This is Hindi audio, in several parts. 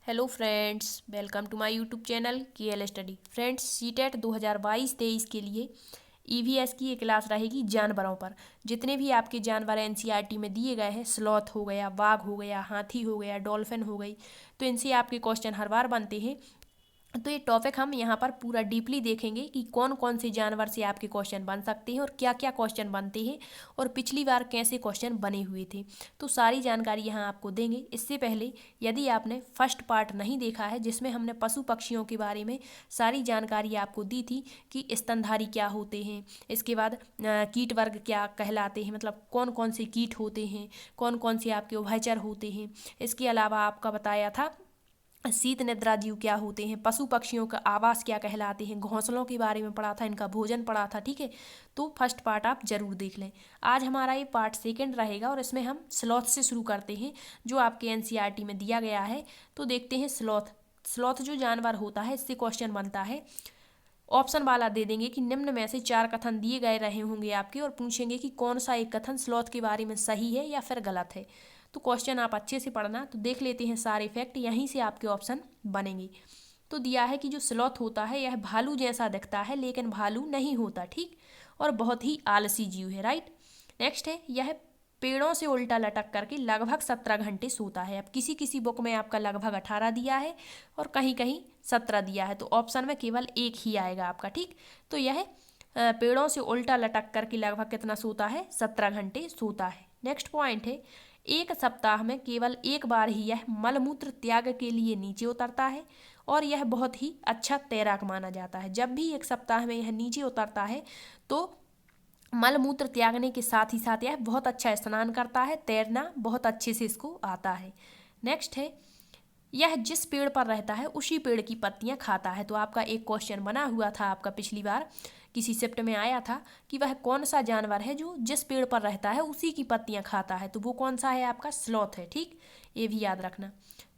Hello friends, welcome to my YouTube channel KL study. Friends, CTET 2022-23 के लिए ईवीएस की एक क्लास रहेगी जानवरों पर। जितने भी आपके जानवर एनसीईआरटी में दिए गए हैं, स्लॉथ हो गया, बाघ हो गया, हाथी हो गया, डॉल्फिन हो गई, तो इनसे आपके क्वेश्चन हर बार बनते हैं। तो ये टॉपिक हम यहाँ पर पूरा डीपली देखेंगे कि कौन कौन से जानवर से आपके क्वेश्चन बन सकते हैं और क्या क्या क्वेश्चन बनते हैं और पिछली बार कैसे क्वेश्चन बने हुए थे। तो सारी जानकारी यहाँ आपको देंगे। इससे पहले यदि आपने फर्स्ट पार्ट नहीं देखा है, जिसमें हमने पशु पक्षियों के बारे में सारी जानकारी आपको दी थी कि स्तनधारी क्या होते हैं, इसके बाद कीट वर्ग क्या कहलाते हैं, मतलब कौन कौन से कीट होते हैं, कौन कौन से आपके उभयचर होते हैं। इसके अलावा आपका बताया था शीत निद्रा जीव क्या होते हैं, पशु पक्षियों का आवास क्या कहलाते हैं, घोंसलों के बारे में पढ़ा था, इनका भोजन पढ़ा था। ठीक है, तो फर्स्ट पार्ट आप जरूर देख लें। आज हमारा ये पार्ट सेकंड रहेगा और इसमें हम स्लॉथ से शुरू करते हैं, जो आपके एनसीईआरटी में दिया गया है। तो देखते हैं स्लॉथ। स्लॉथ जो जानवर होता है, इससे क्वेश्चन बनता है। ऑप्शन वाला दे देंगे कि निम्न में से 4 कथन दिए गए रहे होंगे आपके, और पूछेंगे कि कौन सा एक कथन स्लॉथ के बारे में सही है या फिर गलत है। तो क्वेश्चन आप अच्छे से पढ़ना। तो देख लेते हैं सारे फैक्ट, यहीं से आपके ऑप्शन बनेंगे। तो दिया है कि जो स्लॉथ होता है यह भालू जैसा दिखता है, लेकिन भालू नहीं होता। ठीक, और बहुत ही आलसी जीव है। राइट। नेक्स्ट है, यह पेड़ों से उल्टा लटक करके लगभग 17 घंटे सोता है। अब किसी किसी बुक में आपका लगभग 18 दिया है और कहीं कहीं 17 दिया है, तो ऑप्शन में केवल एक ही आएगा आपका। ठीक, तो यह पेड़ों से उल्टा लटक करके लगभग कितना सोता है, 17 घंटे सोता है। नेक्स्ट पॉइंट है, एक सप्ताह में केवल एक बार ही यह मलमूत्र त्याग के लिए नीचे उतरता है और यह बहुत ही अच्छा तैराक माना जाता है। जब भी एक सप्ताह में यह नीचे उतरता है तो मलमूत्र त्यागने के साथ ही साथ यह बहुत अच्छा स्नान करता है, तैरना बहुत अच्छे से इसको आता है। नेक्स्ट है, यह जिस पेड़ पर रहता है उसी पेड़ की पत्तियां खाता है। तो आपका एक क्वेश्चन बना हुआ था आपका पिछली बार किसी शिफ्ट में आया था कि वह कौन सा जानवर है जो जिस पेड़ पर रहता है उसी की पत्तियां खाता है, तो वो कौन सा है आपका, स्लॉथ है। ठीक, ये भी याद रखना।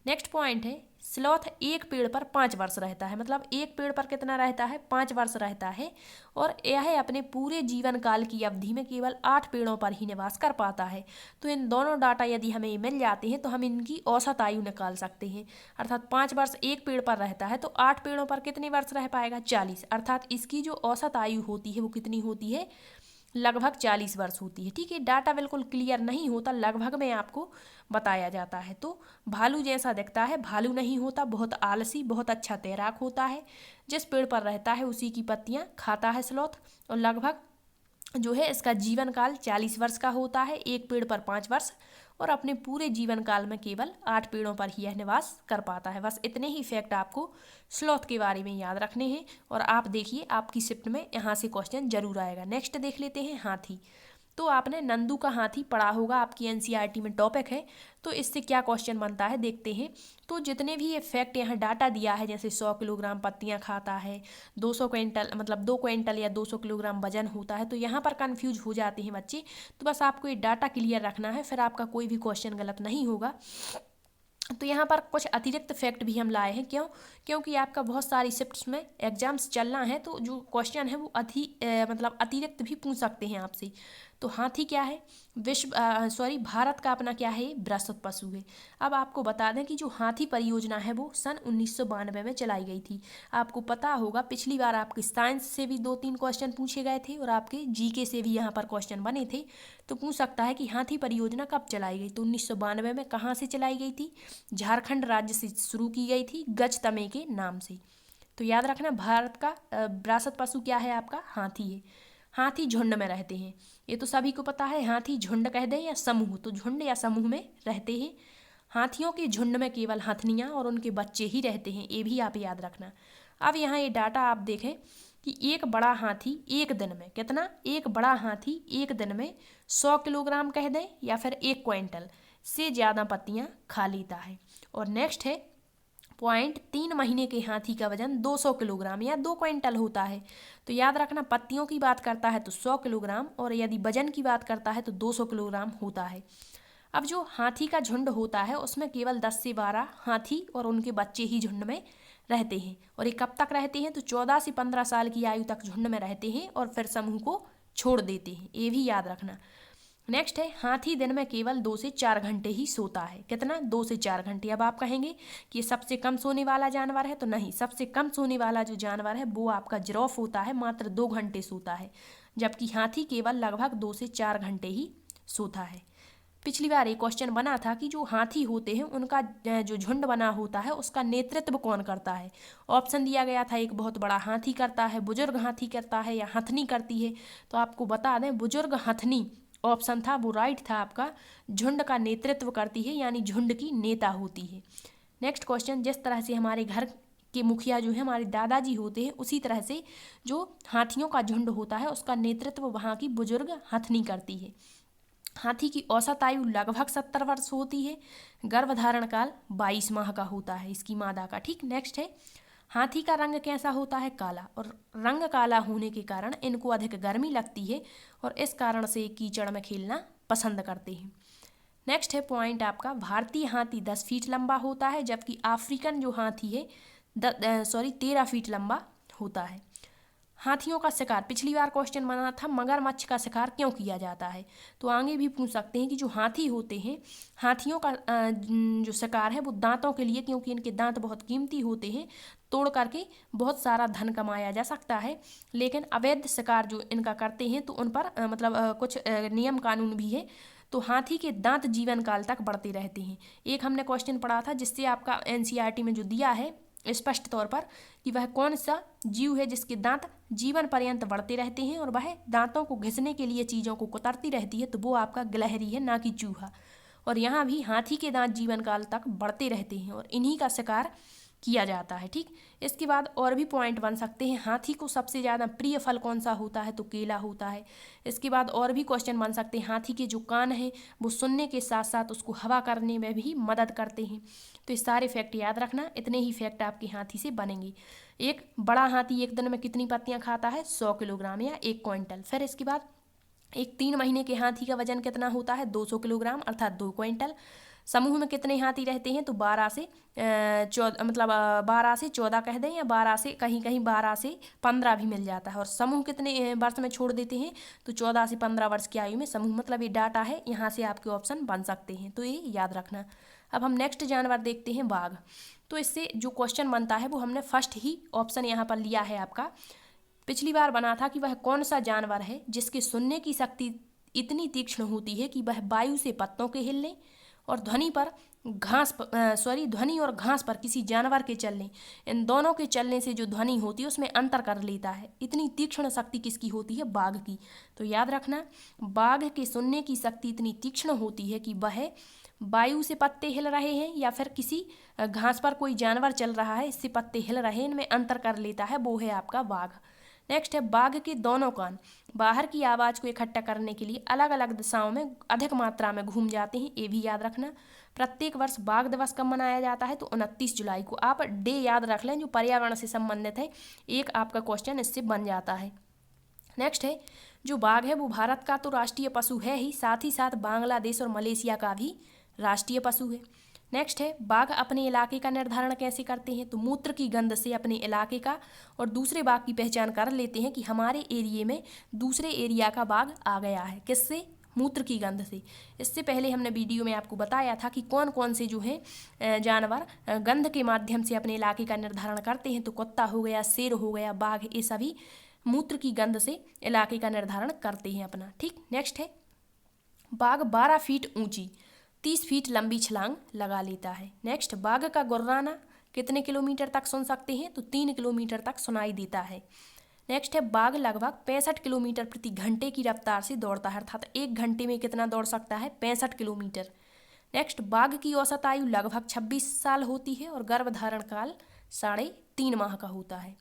नेक्स्ट पॉइंट है, स्लॉथ एक पेड़ पर 5 वर्ष रहता है। मतलब एक पेड़ पर कितना रहता है, 5 वर्ष रहता है, और यह अपने पूरे जीवन काल की अवधि में केवल 8 पेड़ों पर ही निवास कर पाता है। तो इन दोनों डाटा यदि हमें मिल जाते हैं तो हम इनकी औसत आयु निकाल सकते हैं। अर्थात 5 वर्ष एक पेड़ पर रहता है तो 8 पेड़ों पर कितने वर्ष रह पाएगा, 40। अर्थात इसकी जो औसत आयु होती है वो कितनी होती है, लगभग 40 वर्ष होती है। ठीक है, डाटा बिल्कुल क्लियर नहीं होता, लगभग में आपको बताया जाता है। तो भालू जैसा दिखता है, भालू नहीं होता, बहुत आलसी, बहुत अच्छा तैराक होता है, जिस पेड़ पर रहता है उसी की पत्तियां खाता है स्लॉथ, और लगभग जो है इसका जीवन काल 40 वर्ष का होता है, एक पेड़ पर 5 वर्ष, और अपने पूरे जीवन काल में केवल 8 पेड़ों पर ही यह निवास कर पाता है। बस इतने ही फैक्ट आपको स्लॉथ के बारे में याद रखने हैं, और आप देखिए आपकी शिफ्ट में यहाँ से क्वेश्चन जरूर आएगा। नेक्स्ट देख लेते हैं, हाथी। तो आपने नंदू का हाथी पढ़ा होगा, आपकी एनसीईआरटी में टॉपिक है। तो इससे क्या क्वेश्चन बनता है देखते हैं। तो जितने भी ये फैक्ट यहाँ डाटा दिया है, जैसे 100 किलोग्राम पत्तियाँ खाता है, 200 क्विंटल मतलब 2 क्विंटल या 200 किलोग्राम वजन होता है, तो यहाँ पर कन्फ्यूज हो जाते हैं बच्चे। तो बस आपको ये डाटा क्लियर रखना है, फिर आपका कोई भी क्वेश्चन गलत नहीं होगा। तो यहाँ पर कुछ अतिरिक्त फैक्ट भी हम लाए हैं। क्यों? क्योंकि आपका बहुत सारी शिफ्ट्स में एग्जाम्स चलना है, तो जो क्वेश्चन है वो मतलब अतिरिक्त भी पूछ सकते हैं आपसे। तो हाथी क्या है, भारत का अपना क्या है, बृहस्पति पशु है। अब आपको बता दें कि जो हाथी परियोजना है वो सन 1992 में चलाई गई थी। आपको पता होगा पिछली बार आपके साइंस से भी 2-3 क्वेश्चन पूछे गए थे और आपके जीके से भी यहाँ पर क्वेश्चन बने थे। तो पूछ सकता है कि हाथी परियोजना कब चलाई गई। तो 1992 में कहाँ से चलाई गई थी, झारखंड राज्य से शुरू की गई थी, गज तमे के नाम से। तो याद रखना, भारत का विरासत पशु क्या है आपका, हाथी है। हाथी झुंड में रहते हैं, ये तो सभी को पता है। हाथी झुंड कह दें या समूह, तो झुंड या समूह में रहते हैं। हाथियों के झुंड में केवल हथनियाँ और उनके बच्चे ही रहते हैं, ये भी आप याद रखना। अब यहाँ ये डाटा आप देखें कि एक बड़ा हाथी एक दिन में कितना, एक बड़ा हाथी एक दिन में 100 किलोग्राम कह दें या फिर 1 क्विंटल से ज़्यादा पत्तियाँ खा लेता है। और नेक्स्ट है पॉइंट, 3 महीने के हाथी का वजन 200 किलोग्राम या 2 क्विंटल होता है। तो याद रखना, पत्तियों की बात करता है तो 100 किलोग्राम, और यदि वजन की बात करता है तो 200 किलोग्राम होता है। अब जो हाथी का झुंड होता है उसमें केवल 10 से 12 हाथी और उनके बच्चे ही झुंड में रहते हैं। और ये कब तक रहते हैं, तो 14 से 15 साल की आयु तक झुंड में रहते हैं और फिर समूह को छोड़ देते हैं, ये भी याद रखना। नेक्स्ट है हाथी दिन में केवल 2 से 4 घंटे ही सोता है। कितना? 2 से 4 घंटे। अब आप कहेंगे कि ये सबसे कम सोने वाला जानवर है, तो नहीं, सबसे कम सोने वाला जो जानवर है वो आपका जिराफ होता है, मात्र 2 घंटे सोता है, जबकि हाथी केवल लगभग 2 से 4 घंटे ही सोता है। पिछली बार एक क्वेश्चन बना था कि जो हाथी होते हैं उनका जो झुंड बना होता है उसका नेतृत्व कौन करता है। ऑप्शन दिया गया था, एक बहुत बड़ा हाथी करता है, बुजुर्ग हाथी करता है, या हथनी करती है। तो आपको बता दें बुजुर्ग हथनी ऑप्शन था, वो राइट था आपका। झुंड का नेतृत्व करती है, यानी झुंड की नेता होती है। नेक्स्ट क्वेश्चन, जिस तरह से हमारे घर के मुखिया जो है हमारे दादाजी होते हैं, उसी तरह से जो हाथियों का झुंड होता है उसका नेतृत्व वहाँ की बुजुर्ग हथनी करती है। हाथी की औसत आयु लगभग 70 वर्ष होती है। गर्भधारण काल 22 माह का होता है इसकी मादा का। ठीक, नेक्स्ट है हाथी का रंग कैसा होता है? काला। और रंग काला होने के कारण इनको अधिक गर्मी लगती है और इस कारण से कीचड़ में खेलना पसंद करते हैं। नेक्स्ट है पॉइंट आपका, भारतीय हाथी 10 फीट लंबा होता है, जबकि अफ्रीकन जो हाथी है 13 फीट लंबा होता है। हाथियों का शिकार, पिछली बार क्वेश्चन बना था मगरमच्छ का शिकार क्यों किया जाता है, तो आगे भी पूछ सकते हैं कि जो हाथी होते हैं, हाथियों का जो शिकार है वो दांतों के लिए, क्योंकि इनके दांत बहुत कीमती होते हैं, तोड़ करके बहुत सारा धन कमाया जा सकता है। लेकिन अवैध शिकार जो इनका करते हैं तो उन पर कुछ नियम कानून भी है। तो हाथी के दांत जीवन काल तक बढ़ते रहते हैं। एक हमने क्वेश्चन पढ़ा था जिससे आपका एनसीईआरटी में जो दिया है स्पष्ट तौर पर कि वह कौन सा जीव है जिसके दांत जीवन पर्यंत बढ़ते रहते हैं और वह दांतों को घिसने के लिए चीज़ों को कुतरती रहती है, तो वो आपका गिलहरी है, ना कि चूहा। और यहाँ भी हाथी के दांत जीवन काल तक बढ़ते रहते हैं और इन्हीं का शिकार किया जाता है। ठीक, इसके बाद और भी पॉइंट बन सकते हैं, हाथी को सबसे ज़्यादा प्रिय फल कौन सा होता है, तो केला होता है। इसके बाद और भी क्वेश्चन बन सकते हैं, हाथी के जो कान हैं वो सुनने के साथ साथ उसको हवा करने में भी मदद करते हैं। तो ये सारे फैक्ट याद रखना, इतने ही फैक्ट आपके हाथी से बनेंगे। एक बड़ा हाथी एक दिन में कितनी पत्तियां खाता है? 100 किलोग्राम या 1 क्विंटल। फिर इसके बाद एक 3 महीने के हाथी का वजन कितना होता है? 200 किलोग्राम अर्थात 2 क्विंटल। समूह में कितने हाथी रहते हैं? तो 12 से 14 कह दें, या 12 से कहीं कहीं 12 से 15 भी मिल जाता है। और समूह कितने वर्ष में छोड़ देते हैं? तो 14 से 15 वर्ष की आयु में समूह, मतलब ये डाटा है, यहाँ से आपके ऑप्शन बन सकते हैं, तो ये याद रखना। अब हम नेक्स्ट जानवर देखते हैं, बाघ। तो इससे जो क्वेश्चन बनता है वो हमने फर्स्ट ही ऑप्शन यहाँ पर लिया है आपका। पिछली बार बना था कि वह कौन सा जानवर है जिसके सुनने की शक्ति इतनी तीक्ष्ण होती है कि वह वायु से पत्तों के हिलने और ध्वनि और घास पर किसी जानवर के चलने, इन दोनों के चलने से जो ध्वनि होती है उसमें अंतर कर लेता है। इतनी तीक्ष्ण शक्ति किसकी होती है? बाघ की। तो याद रखना, बाघ के सुनने की शक्ति इतनी तीक्ष्ण होती है कि वह वायु से पत्ते हिल रहे हैं या फिर किसी घास पर कोई जानवर चल रहा है, इससे पत्ते हिल रहे हैं, इनमें अंतर कर लेता है, वो है आपका बाघ। नेक्स्ट है बाघ के दोनों कान बाहर की आवाज़ को इकट्ठा करने के लिए अलग अलग दिशाओं में अधिक मात्रा में घूम जाते हैं, ये भी याद रखना। प्रत्येक वर्ष बाघ दिवस कब मनाया जाता है? तो 29 जुलाई को। आप डे याद रख लें जो पर्यावरण से संबंधित है, एक आपका क्वेश्चन इससे बन जाता है। नेक्स्ट है जो बाघ है वो भारत का तो राष्ट्रीय पशु है ही, साथ ही साथ बांग्लादेश और मलेशिया का भी राष्ट्रीय पशु है। नेक्स्ट है बाघ अपने इलाके का निर्धारण कैसे करते हैं? तो मूत्र की गंध से अपने इलाके का और दूसरे बाघ की पहचान कर लेते हैं कि हमारे एरिया में दूसरे एरिया का बाघ आ गया है। किससे? मूत्र की गंध से। इससे पहले हमने वीडियो में आपको बताया था कि कौन कौन से जो हैं जानवर गंध के माध्यम से अपने इलाके का निर्धारण करते हैं। तो कुत्ता हो गया, शेर हो गया, बाघ, ये सभी मूत्र की गंध से इलाके का निर्धारण करते हैं अपना। ठीक, नेक्स्ट है बाघ 12 फीट ऊंची 30 फीट लंबी छलांग लगा लेता है। नेक्स्ट, बाघ का गुर्राना कितने किलोमीटर तक सुन सकते हैं? तो 3 किलोमीटर तक सुनाई देता है। नेक्स्ट है बाघ लगभग 65 किलोमीटर प्रति घंटे की रफ्तार से दौड़ता है, अर्थात 1 घंटे में कितना दौड़ सकता है? 65 किलोमीटर। नेक्स्ट, बाघ की औसत आयु लगभग 26 साल होती है और गर्भधारण काल 3.5 माह का होता है।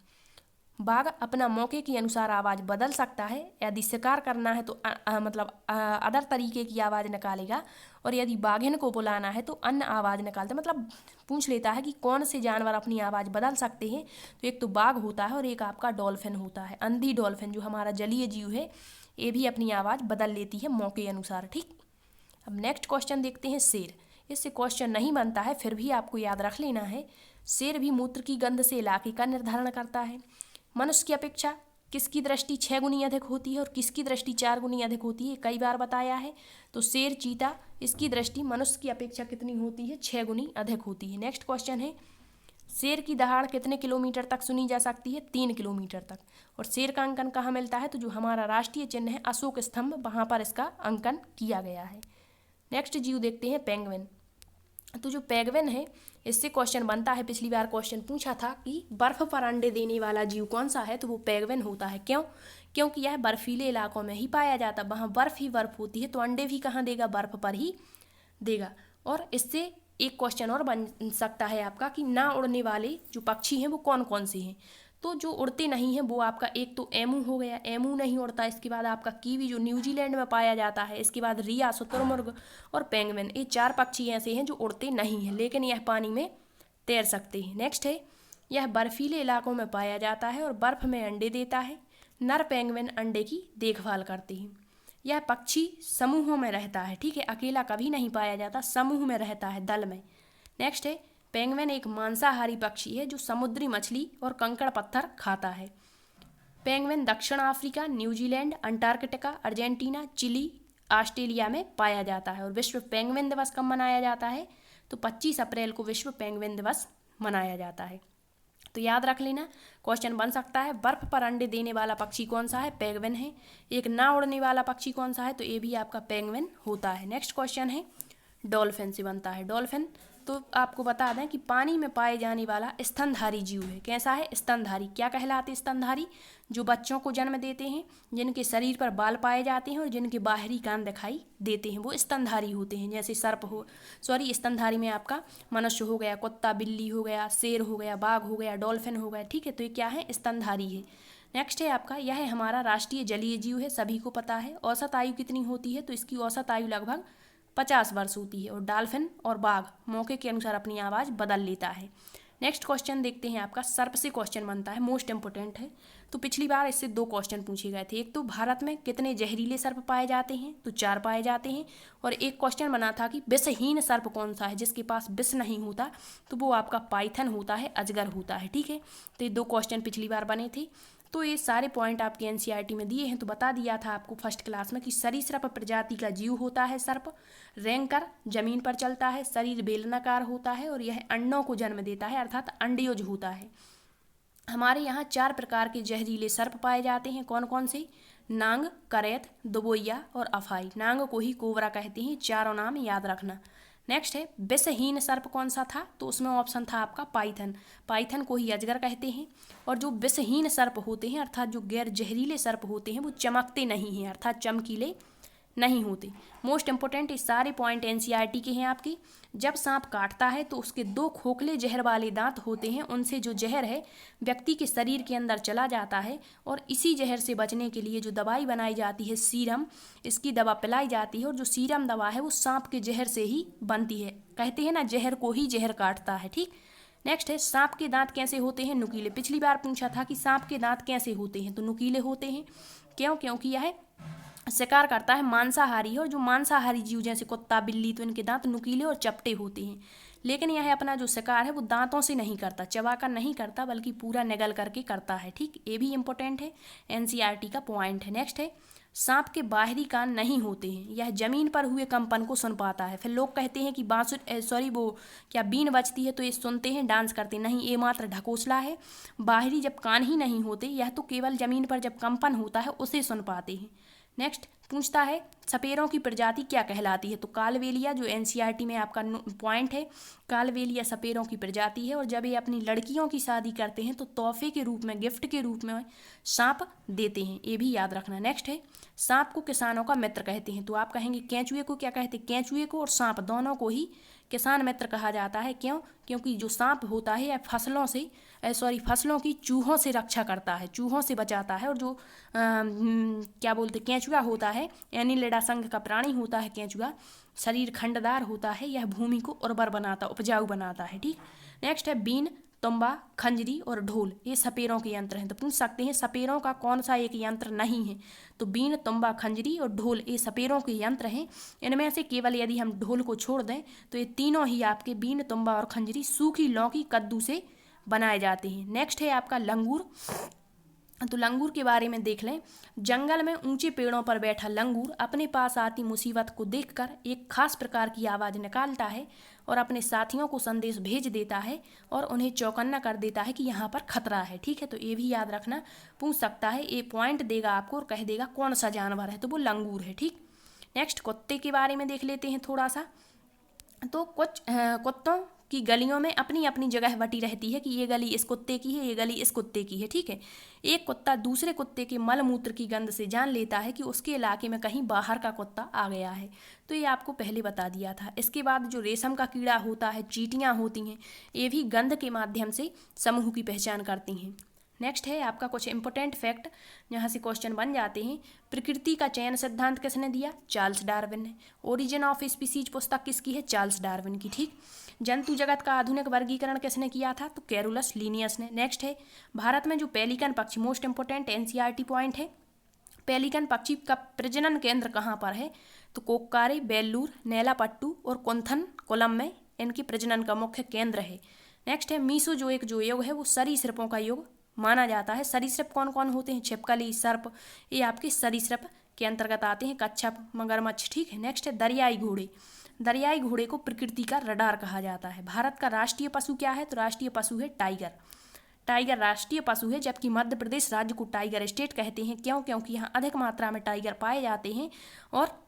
बाघ अपना मौके के अनुसार आवाज़ बदल सकता है। यदि शिकार करना है तो अदर तरीके की आवाज़ निकालेगा, और यदि बाघिन को बुलाना है तो अन्य आवाज़ निकालता, मतलब पूछ लेता है कि कौन से जानवर अपनी आवाज़ बदल सकते हैं। तो एक तो बाघ होता है और एक आपका डॉल्फिन होता है, अंधी डॉल्फिन जो हमारा जलीय जीव है, ये भी अपनी आवाज़ बदल लेती है मौके अनुसार। ठीक, अब नेक्स्ट क्वेश्चन देखते हैं शेर। इससे क्वेश्चन नहीं बनता है, फिर भी आपको याद रख लेना है, शेर भी मूत्र की गंध से इलाके का निर्धारण करता है। मनुष्य की अपेक्षा किसकी दृष्टि 6 गुनी अधिक होती है और किसकी दृष्टि 4 गुनी अधिक होती है, कई बार बताया है। तो शेर, चीता, इसकी दृष्टि मनुष्य की अपेक्षा कितनी होती है, 6 गुनी अधिक होती है। नेक्स्ट क्वेश्चन है, शेर की दहाड़ कितने किलोमीटर तक सुनी जा सकती है, 3 किलोमीटर तक। और शेर का अंकन कहाँ मिलता है, तो जो हमारा राष्ट्रीय चिन्ह है अशोक स्तंभ, वहाँ पर इसका अंकन किया गया है। नेक्स्ट जीव देखते हैं पेंगुइन। तो जो पेंगुइन है, इससे क्वेश्चन बनता है, पिछली बार क्वेश्चन पूछा था कि बर्फ पर अंडे देने वाला जीव कौन सा है, तो वो पेंगुइन होता है। क्यों? क्योंकि यह बर्फीले इलाकों में ही पाया जाता है, वहाँ बर्फ ही बर्फ होती है, तो अंडे भी कहाँ देगा, बर्फ पर ही देगा। और इससे एक क्वेश्चन और बन सकता है आपका कि ना उड़ने वाले जो पक्षी हैं वो कौन कौन से हैं। तो जो उड़ते नहीं हैं वो आपका एक तो एमू हो गया, एमू नहीं उड़ता। इसके बाद आपका कीवी जो न्यूजीलैंड में पाया जाता है। इसके बाद रिया, शुतुरमुर्ग और पेंगुइन, ये 4 पक्षी ऐसे हैं जो उड़ते नहीं हैं, लेकिन यह पानी में तैर सकते हैं। नेक्स्ट है, यह बर्फीले इलाकों में पाया जाता है और बर्फ में अंडे देता है। नर पेंगुइन अंडे की देखभाल करते हैं। यह पक्षी समूहों में रहता है, ठीक है, अकेला कभी नहीं पाया जाता, समूह में रहता है, दल में। नेक्स्ट है, पेंगुइन एक मांसाहारी पक्षी है जो समुद्री मछली और कंकड़ पत्थर खाता है। पेंगुइन दक्षिण Africa, New Zealand, Antarctica, Argentina, Chile, Australia में पाया जाता है। और विश्व पेंगुइन दिवस कब मनाया जाता है, तो 25 अप्रैल को विश्व पेंगुइन दिवस मनाया जाता है। तो याद रख लेना, क्वेश्चन बन सकता है बर्फ पर अंडे देने वाला पक्षी कौन सा है, पेंगुइन है। एक ना उड़ने वाला पक्षी कौन सा है, तो ये भी आपका पेंगुइन होता है। नेक्स्ट क्वेश्चन है, डॉल्फिन से बनता है। डॉल्फिन तो आपको बता दें कि पानी में पाए जाने वाला स्तनधारी जीव है। कैसा है, स्तनधारी। क्या कहलाते स्तनधारी, जो बच्चों को जन्म देते हैं, जिनके शरीर पर बाल पाए जाते हैं और जिनके बाहरी कान दिखाई देते हैं, वो स्तनधारी होते हैं। जैसे स्तनधारी में आपका मनुष्य हो गया, कुत्ता बिल्ली हो गया, शेर हो गया, बाघ हो गया, डॉल्फिन हो गया, ठीक है। तो ये क्या है, स्तनधारी है। नेक्स्ट है आपका, यह हमारा राष्ट्रीय जलीय जीव है, सभी को पता है। औसत आयु कितनी होती है, तो इसकी औसत आयु लगभग 50 वर्ष होती है। और डॉल्फिन और बाघ मौके के अनुसार अपनी आवाज़ बदल लेता है। नेक्स्ट क्वेश्चन देखते हैं, आपका सर्प से क्वेश्चन बनता है, मोस्ट इंपोर्टेंट है। तो पिछली बार इससे 2 क्वेश्चन पूछे गए थे। एक तो भारत में कितने जहरीले सर्प पाए जाते हैं, तो 4 पाए जाते हैं। और एक क्वेश्चन बना था कि विषहीन सर्प कौन सा है, जिसके पास विष नहीं होता, तो वो आपका पाइथन होता है, अजगर होता है, ठीक है। तो ये 2 क्वेश्चन पिछली बार बने थे। तो ये सारे पॉइंट आपके एनसीईआरटी में दिए हैं। तो बता दिया था आपको फर्स्ट क्लास में कि सरीसृप प्रजाति का जीव होता है सर्प, रेंकर, जमीन पर चलता है, शरीर बेलनाकार होता है और यह अंडों को जन्म देता है, अर्थात अंडयोज होता है। हमारे यहाँ 4 प्रकार के जहरीले सर्प पाए जाते हैं। कौन कौन से, नांग, करैत, दुबोइया और अफाई। नांग को ही कोबरा कहते हैं, चारों नाम याद रखना। नेक्स्ट है, विषहीन सर्प कौन सा था, तो उसमें ऑप्शन था आपका पाइथन। पाइथन को ही अजगर कहते हैं। और जो विषहीन सर्प होते हैं, अर्थात जो गैर जहरीले सर्प होते हैं, वो चमकते नहीं हैं, अर्थात चमकीले नहीं होते। मोस्ट इंपोर्टेंट, ये सारे पॉइंट एनसीईआरटी के हैं आपके। जब सांप काटता है तो उसके 2 खोखले जहर वाले दांत होते हैं, उनसे जो जहर है व्यक्ति के शरीर के अंदर चला जाता है। और इसी जहर से बचने के लिए जो दवाई बनाई जाती है सीरम, इसकी दवा पिलाई जाती है। और जो सीरम दवा है वो सांप के जहर से ही बनती है। कहते हैं ना, जहर को ही जहर काटता है, ठीक। नेक्स्ट है, सांप के दांत कैसे होते हैं, नुकीले। पिछली बार पूछा था कि सांप के दांत कैसे होते हैं, तो नुकीले होते हैं। क्यों, क्योंकि यह शिकार करता है, मांसाहारी है। और जो मांसाहारी जीव जैसे कुत्ता बिल्ली, तो इनके दांत नुकीले और चपटे होते हैं। लेकिन यह अपना जो शिकार है वो दांतों से नहीं करता, चबाकर नहीं करता, बल्कि पूरा निगल करके करता है, ठीक। ये भी इंपॉर्टेंट है, एनसीईआरटी का पॉइंट है। नेक्स्ट है, सांप के बाहरी कान नहीं होते हैं, यह जमीन पर हुए कंपन को सुन पाता है। फिर लोग कहते हैं कि बीन बजती है तो ये सुनते हैं, डांस करते नहीं, ये मात्र ढकोसला है। बाहरी जब कान ही नहीं होते, यह तो केवल जमीन पर जब कंपन होता है उसे सुन पाते हैं। नेक्स्ट पूछता है, सपेरों की प्रजाति क्या कहलाती है, तो कालबेलिया, जो एनसीईआरटी में आपका पॉइंट है, कालबेलिया सपेरों की प्रजाति है। और जब ये अपनी लड़कियों की शादी करते हैं तो तोहफे के रूप में, गिफ्ट के रूप में सांप देते हैं, ये भी याद रखना। नेक्स्ट है, सांप को किसानों का मित्र कहते हैं, तो आप कहेंगे केंचुए को क्या कहते हैं, केंचुए को और सांप दोनों को ही किसान मित्र कहा जाता है। क्यों, क्योंकि जो सांप होता है यह फसलों की चूहों से रक्षा करता है, चूहों से बचाता है। और जो केंचुआ होता है, एनिलिडा संघ का प्राणी होता है केंचुआ, शरीर खंडदार होता है, यह भूमि को उर्वर बनाता, उपजाऊ बनाता है, ठीक। नेक्स्ट है, बीन, तुम्बा, खंजरी और ढोल, ये सपेरों के यंत्र हैं। तो पूछ सकते हैं सपेरों का कौन सा एक यंत्र नहीं है, तो बीन, तुम्बा, खंजरी और ढोल ये सपेरों के यंत्र हैं। इनमें से केवल यदि हम ढोल को छोड़ दें तो ये तीनों ही आपके बीन, तुम्बा और खंजरी सूखी लौकी, कद्दू से बनाए जाते हैं। नेक्स्ट है आपका लंगूर। तो लंगूर के बारे में देख लें। जंगल में ऊंचे पेड़ों पर बैठा लंगूर अपने पास आती मुसीबत को देखकर एक खास प्रकार की आवाज़ निकालता है और अपने साथियों को संदेश भेज देता है और उन्हें चौकन्ना कर देता है कि यहाँ पर खतरा है। ठीक है, तो ये भी याद रखना, पूछ सकता है, ये पॉइंट देगा आपको और कह देगा कौन सा जानवर है, तो वो लंगूर है। ठीक, नेक्स्ट कुत्ते के बारे में देख लेते हैं थोड़ा सा। तो कुछ कुत्तों की गलियों में अपनी अपनी जगह बटी रहती है कि ये गली इस कुत्ते की है, ये गली इस कुत्ते की है। ठीक है, एक कुत्ता दूसरे कुत्ते के मल मूत्र की गंध से जान लेता है कि उसके इलाके में कहीं बाहर का कुत्ता आ गया है। तो ये आपको पहले बता दिया था। इसके बाद जो रेशम का कीड़ा होता है, चींटियाँ होती हैं, ये भी गंध के माध्यम से समूह की पहचान करती हैं। नेक्स्ट है आपका कुछ इंपॉर्टेंट फैक्ट, यहाँ से क्वेश्चन बन जाते हैं। प्रकृति का चयन सिद्धांत किसने दिया? चार्ल्स डार्विन ने। ओरिजिन ऑफ स्पीसीज पुस्तक किसकी है? चार्ल्स डार्विन की। ठीक, जंतु जगत का आधुनिक वर्गीकरण किसने किया था? तो कैरोलस लिनियस ने। नेक्स्ट है भारत में जो पेलिकन पक्षी, मोस्ट इंपोर्टेंट एनसीईआरटी पॉइंट है, पेलिकन पक्षी का प्रजनन केंद्र कहाँ पर है? तो कोक्कारे, बेल्लूर, नेलापट्टू और कुंथन कोलम में इनकी प्रजनन का मुख्य केंद्र है। नेक्स्ट है मीसोजोइक जो युग है वो सरीसृपों का युग माना जाता है। सरीसृप कौन कौन होते हैं? छिपकली, सर्प, ये आपके सरीसृप के अंतर्गत आते हैं। कच्छप, मगरमच्छ। ठीक है, नेक्स्ट है दरियाई घोड़े। दरियाई घोड़े को प्रकृति का रडार कहा जाता है। भारत का राष्ट्रीय पशु क्या है? तो राष्ट्रीय पशु है टाइगर। टाइगर राष्ट्रीय पशु है, जबकि मध्य प्रदेश राज्य को टाइगर स्टेट कहते हैं। क्यों? क्योंकि यहाँ अधिक मात्रा में टाइगर पाए जाते हैं। और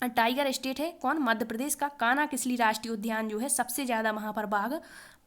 टाइगर स्टेट है कौन? मध्य प्रदेश का। कान्हा किसली राष्ट्रीय उद्यान जो है सबसे ज़्यादा वहाँ पर बाघ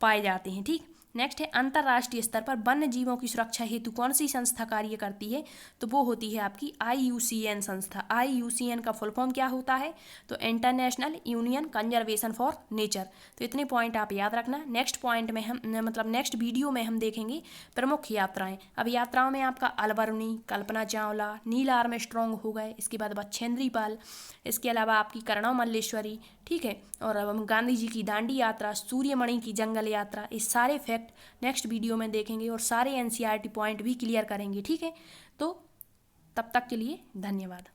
पाए जाते हैं। ठीक, नेक्स्ट है अंतर्राष्ट्रीय स्तर पर वन्य जीवों की सुरक्षा हेतु कौन सी संस्था कार्य करती है? तो वो होती है आपकी IUCN संस्था। IUCN का फुल फॉर्म क्या होता है? तो international union conservation for nature. तो इतने पॉइंट आप याद रखना। नेक्स्ट पॉइंट में हम नेक्स्ट वीडियो में हम देखेंगे प्रमुख यात्राएं। अब यात्राओं में आपका अलबरूनी, कल्पना चावला, नील आर्मस्ट्रांग हो गए, इसके बाद बछेंद्री पाल, इसके अलावा आपकी करणव मल्लेश्वरी। ठीक है, और अब गांधी जी की दांडी यात्रा, सूर्यमणि की जंगल यात्रा, ये सारे फैक्ट नेक्स्ट वीडियो में देखेंगे और सारे एनसीईआरटी पॉइंट भी क्लियर करेंगे। ठीक है, तो तब तक के लिए धन्यवाद।